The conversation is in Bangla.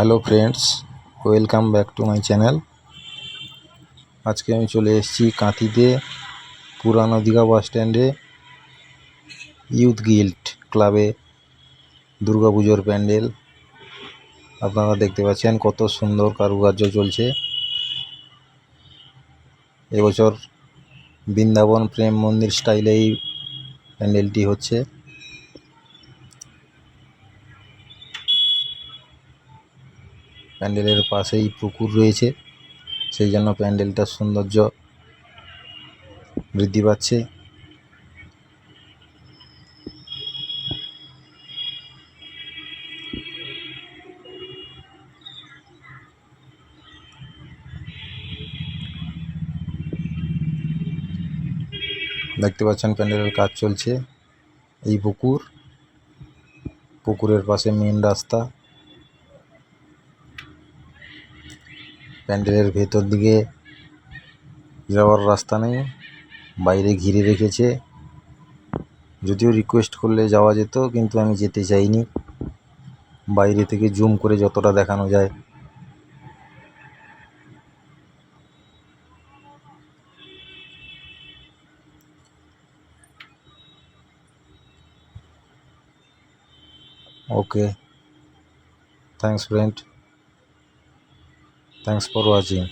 Hello friends, welcome back to my channel. আজকে আমি চলে এসেছি কাঁথিতে পুরানো দীঘা বাস স্ট্যান্ডে ইউথ গিল্ড ক্লাবে দুর্গাপুজোর প্যান্ডেল। আপনারা দেখতে পাচ্ছেন কত সুন্দর কারুকার্য চলছে। এবছর বৃন্দাবন প্রেম মন্দির স্টাইলে এই প্যান্ডেলটি হচ্ছে। প্যান্ডেলের পাশেই পুকুর রয়েছে, সেই জন্য প্যান্ডেলটার সৌন্দর্য বৃদ্ধি পাচ্ছে। দেখতে পাচ্ছেন প্যান্ডেলের কাজ চলছে। এই পুকুরের পাশে মেন রাস্তা। প্যান্ডেলের ভেতর দিকে যাওয়ার রাস্তা নেই, বাইরে ঘিরে রেখেছে। যদিও রিকোয়েস্ট করলে যাওয়া যেত, কিন্তু আমি যেতে চাইনি। বাইরে থেকে জুম করে যতটা দেখানো যায়। Okay, thanks friend, thanks for watching.